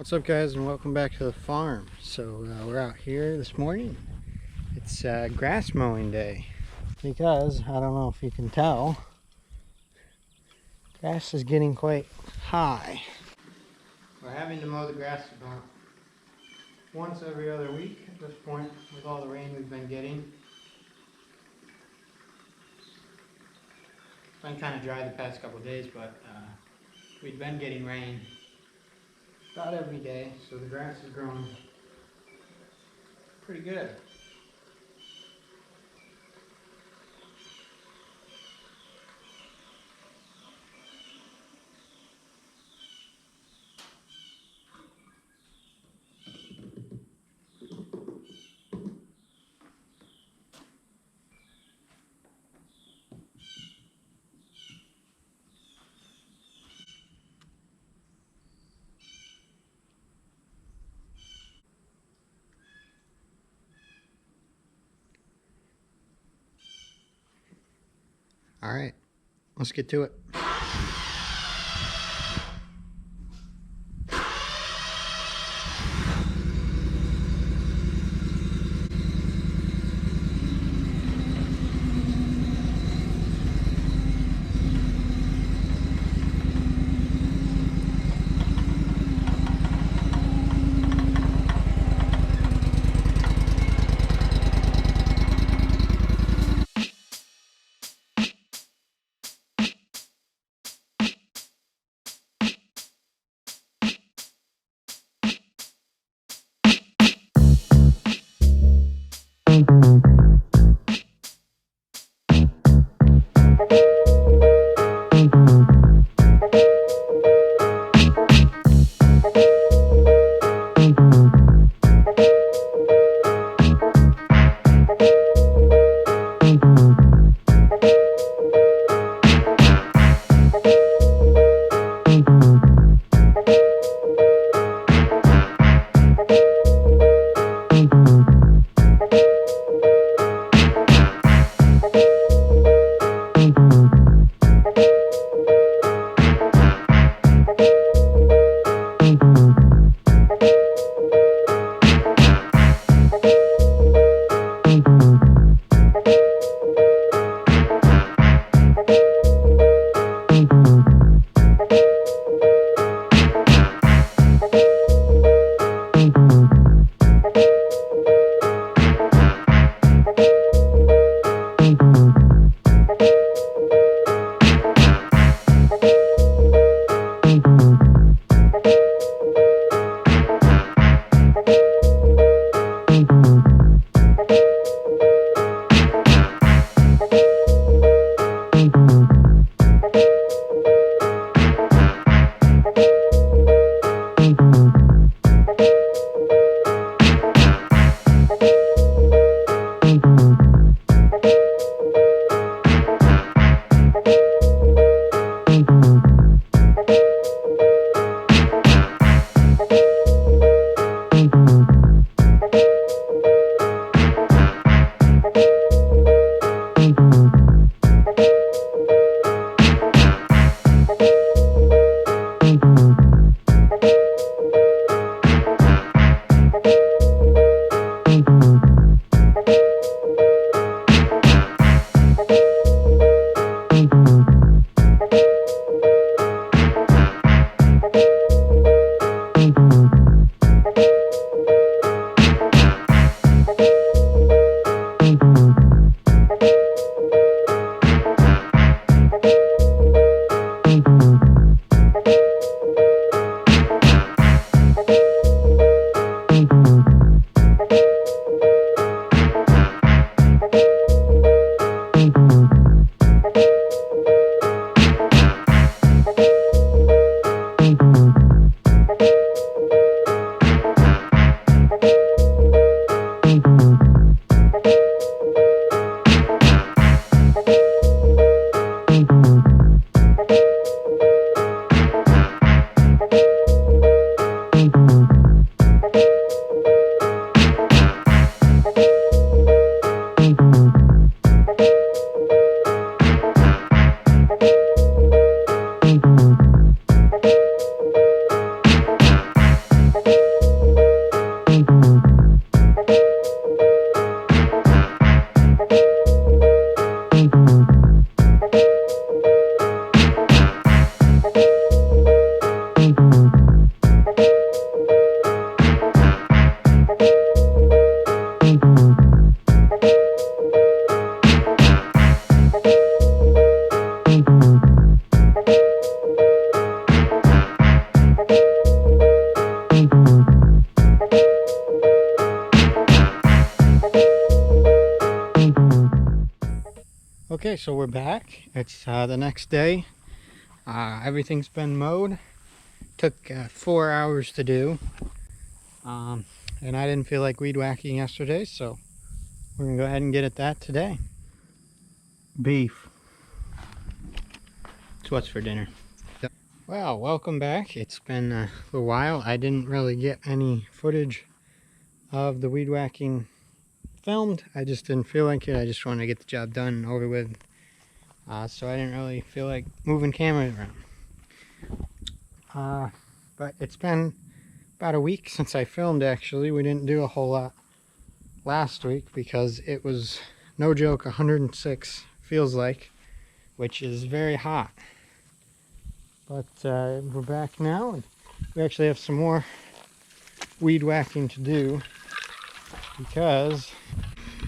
What's up, guys, and welcome back to the farm. So we're out here this morning. It's grass mowing day because I don't know if you can tell, grass is getting quite high. We're having to mow the grass about once every other week at this point with all the rain we've been getting. It's been kind of dry the past couple of days, but we've been getting rain about every day, so the grass is growing pretty good. All right, let's get to it. Okay, so we're back. It's the next day. Everything's been mowed. Took 4 hours to do. And I didn't feel like weed whacking yesterday, so we're gonna go ahead and get at that today. Beef. It's what's for dinner. Well, welcome back. It's been a little while. I didn't really get any footage of the weed whacking filmed. I just didn't feel like it. I just wanted to get the job done and over with. So I didn't really feel like moving cameras around. But it's been about a week since I filmed, actually. We didn't do a whole lot last week because it was, no joke, 106, feels like, which is very hot. But we're back now, and we actually have some more weed whacking to do because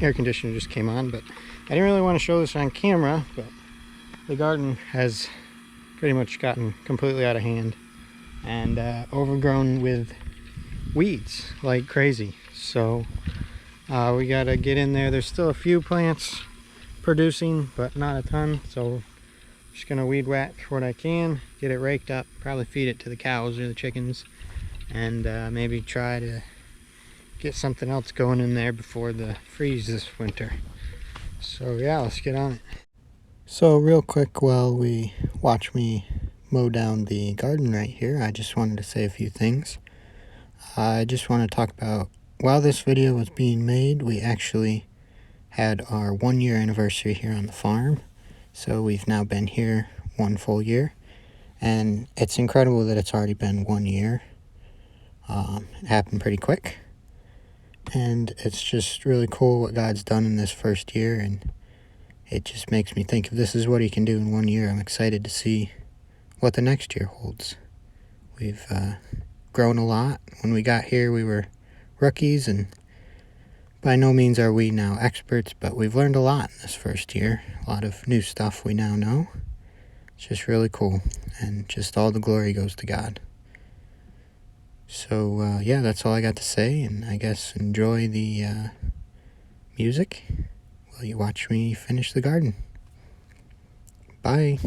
air conditioner just came on, but I didn't really want to show this on camera, but the garden has pretty much gotten completely out of hand and overgrown with weeds like crazy. So we gotta get in there. There's still a few plants producing, but not a ton, so I'm just gonna weed whack what I can, get it raked up, probably feed it to the cows or the chickens, and maybe try to get something else going in there before the freeze this winter. So yeah, let's get on it. So real quick, while we watch me mow down the garden right here, I just wanted to say a few things. I just want to talk about, while this video was being made, we actually had our 1-year anniversary here on the farm. So we've now been here 1 full year, and it's incredible that it's already been 1 year. It happened pretty quick, and it's just really cool what God's done in this first year, and it just makes me think, if this is what he can do in 1 year, I'm excited to see what the next year holds. We've grown a lot. When we got here, we were rookies, and by no means are we now experts, but we've learned a lot in this first year. A lot of new stuff we now know. It's just really cool, and just all the glory goes to God. So yeah, that's all I got to say, and I guess enjoy the music while you watch me finish the garden. Bye.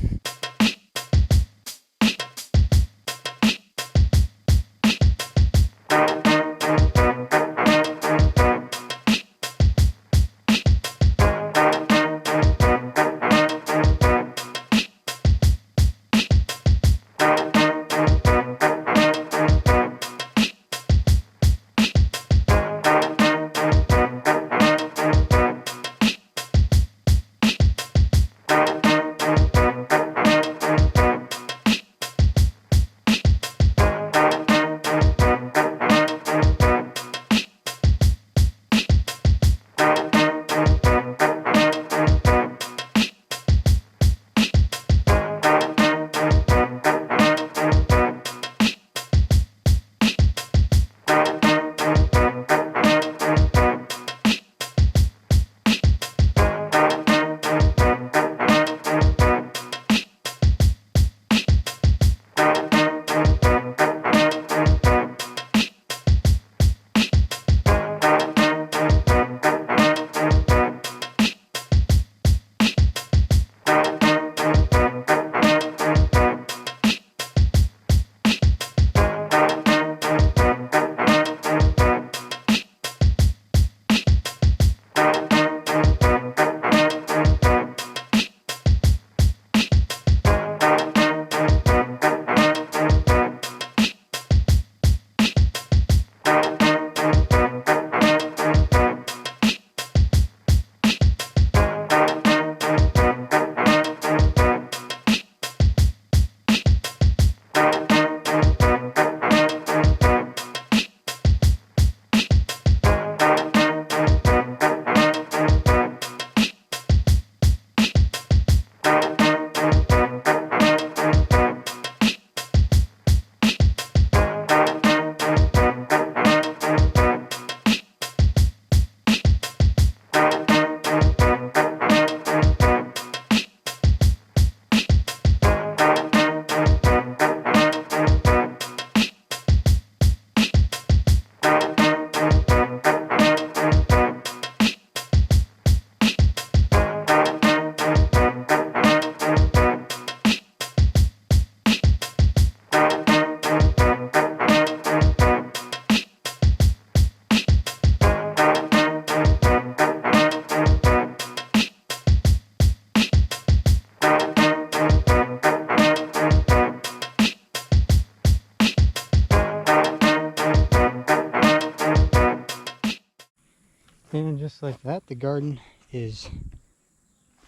And just like that, the garden is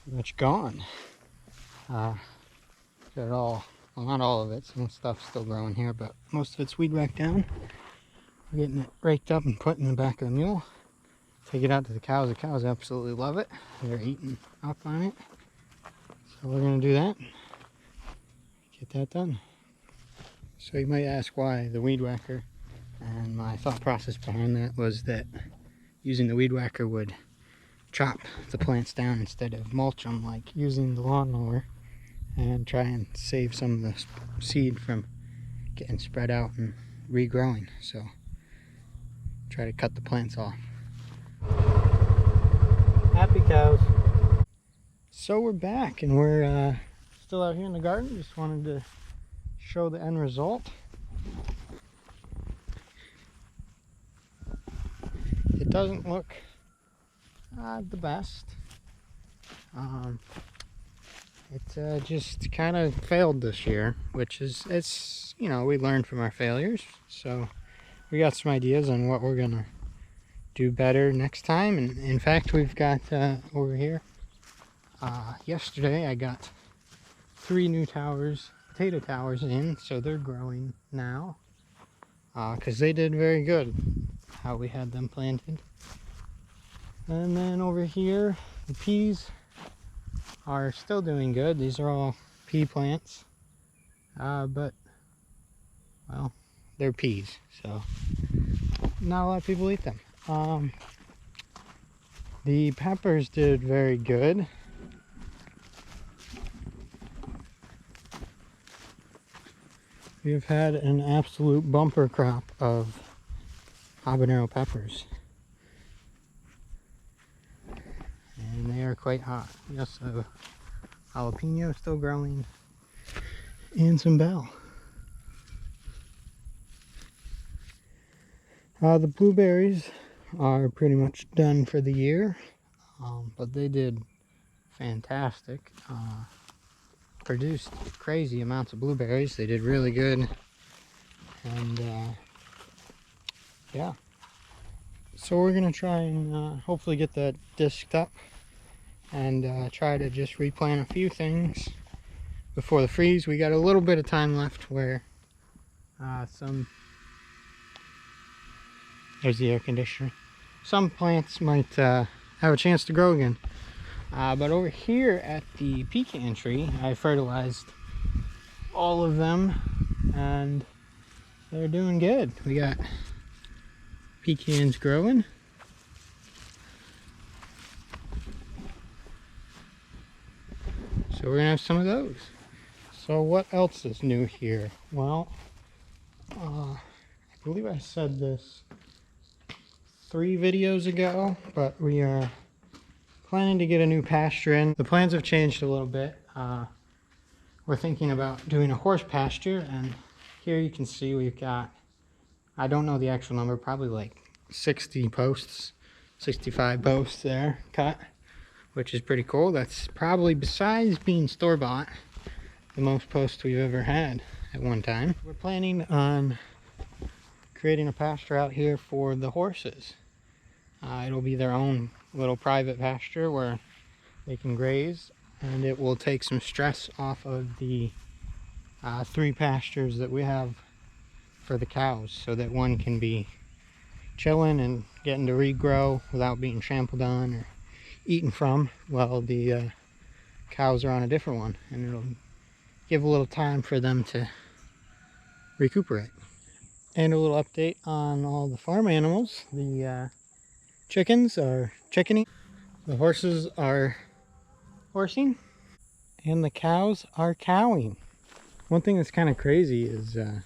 pretty much gone. Got it all, well, not all of it, some stuff's still growing here, but most of it's weed whacked down. We're getting it raked up and put in the back of the mule. Take it out to the cows. The cows absolutely love it. They're eating up on it. So we're going to do that. Get that done. So you might ask why the weed whacker, and my thought process behind that was that using the weed whacker would chop the plants down instead of mulch them like using the lawnmower, and try and save some of the seed from getting spread out and regrowing. So try to cut the plants off. Happy cows. So we're back, and we're still out here in the garden. Just wanted to show the end result. It doesn't look the best. It just kind of failed this year, which is, it's, you know, we learned from our failures. So we got some ideas on what we're gonna do better next time. And in fact, we've got over here, yesterday I got 3 new potato towers in, so they're growing now, because they did very good how we had them planted. And then over here, the peas are still doing good. These are all pea plants, but, well, they're peas, so not a lot of people eat them. The peppers did very good. We've had an absolute bumper crop of habanero peppers, and they are quite hot. We also have jalapeno still growing, and some bell. The blueberries are pretty much done for the year, but they did fantastic. Produced crazy amounts of blueberries. They did really good, and yeah. So we're gonna try and hopefully get that disked up, and try to just replant a few things before the freeze. We got a little bit of time left where there's the air conditioner. Some plants might have a chance to grow again. But over here at the pecan tree, I fertilized all of them, and they're doing good. We got pecans growing. So we're gonna have some of those. So what else is new here? Well, I believe I said this 3 videos ago, but we are planning to get a new pasture in. The plans have changed a little bit. We're thinking about doing a horse pasture, and here you can see we've got, I don't know the actual number, probably like 60 posts, 65 posts there cut, which is pretty cool. That's probably, besides being store-bought, the most posts we've ever had at one time. We're planning on creating a pasture out here for the horses. It'll be their own little private pasture where they can graze, and it will take some stress off of the 3 pastures that we have for the cows, so that one can be chilling and getting to regrow without being trampled on or eaten from, while the cows are on a different one, and it'll give a little time for them to recuperate. And a little update on all the farm animals. The chickens are chickening, the horses are horsing, and the cows are cowing. One thing that's kind of crazy is this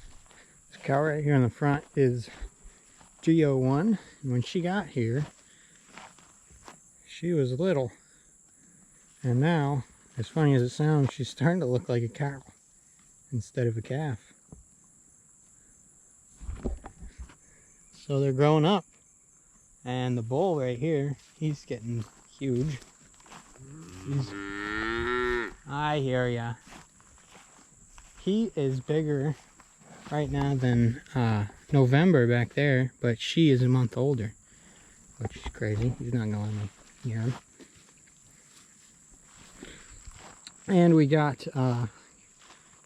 cow right here in the front is G01. And when she got here, she was little, and now, as funny as it sounds, she's starting to look like a cow instead of a calf. So they're growing up. And the bull right here, he's getting huge. I hear ya. He is bigger right now than November back there, but she is a month older. which is crazy. He's not gonna let me hear him. And we got, I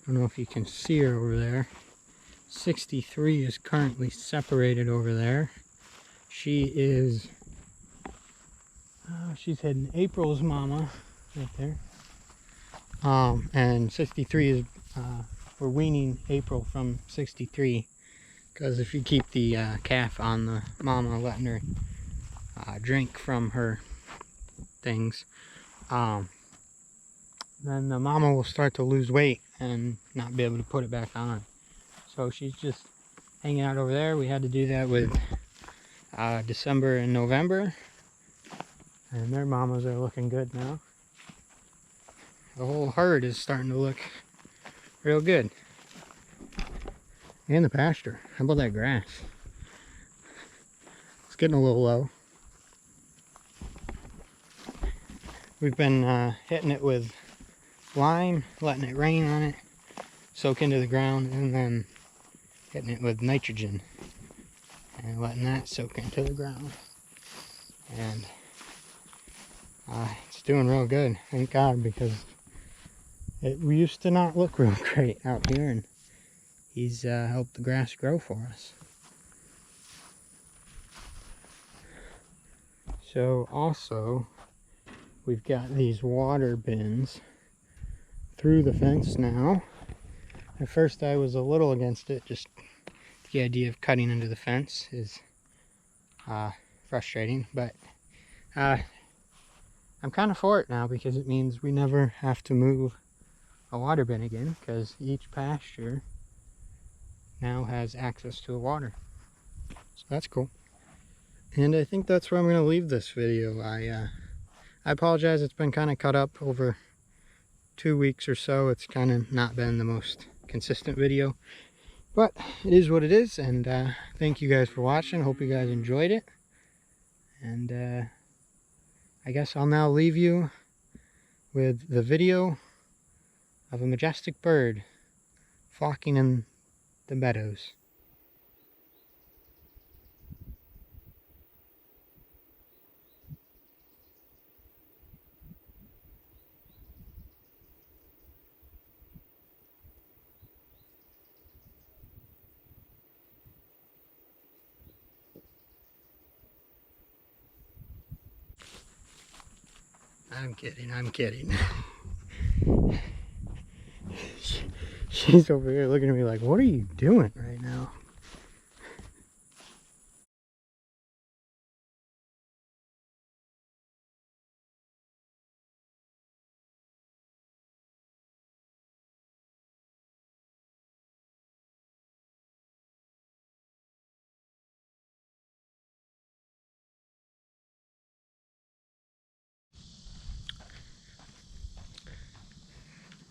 don't know if you can see her over there. 63 is currently separated over there. She is, she's heading April's mama right there. And 63 is, we're weaning April from 63. Because if you keep the calf on the mama, letting her drink from her things, then the mama will start to lose weight and not be able to put it back on. So she's just hanging out over there. We had to do that with December and November. And their mamas are looking good now. The whole herd is starting to look real good. And the pasture. How about that grass? It's getting a little low. We've been hitting it with lime, letting it rain on it, soak into the ground, and then hitting it with nitrogen and letting that soak into the ground. And it's doing real good, thank God, because it used to not look real great out here, and he's helped the grass grow for us. So also, we've got these water bins through the fence now. At first I was a little against it, just the idea of cutting into the fence is frustrating, but I'm kind of for it now because it means we never have to move a water bin again, because each pasture now has access to the water. So that's cool. And I think that's where I'm going to leave this video. I apologize, it's been kind of cut up over 2 weeks or so. It's kind of not been the most consistent video, but it is what it is. And thank you guys for watching. Hope you guys enjoyed it. And I guess I'll now leave you with the video of a majestic bird flocking in the meadows. I'm kidding, I'm kidding. She's over here looking at me like, what are you doing right now?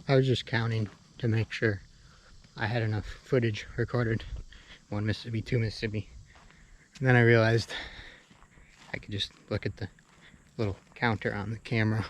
I was just counting to make sure I had enough footage recorded. 1 Mississippi, 2 Mississippi. And then I realized I could just look at the little counter on the camera.